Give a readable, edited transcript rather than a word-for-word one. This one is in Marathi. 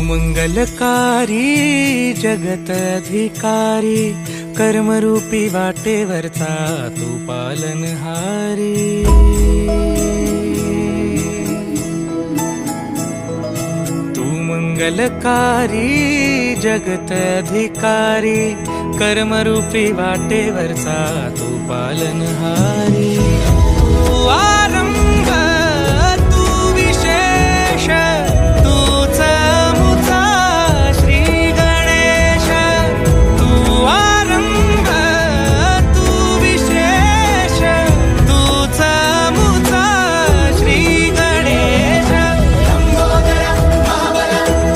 मंगलकारी जगत अधिकारी, कर्मरूपी वाटेवरचा तू पालनहारी। तू मंगलकारी जगत अधिकारी, कर्मरूपी वाटेवरचा तू पालनहारी।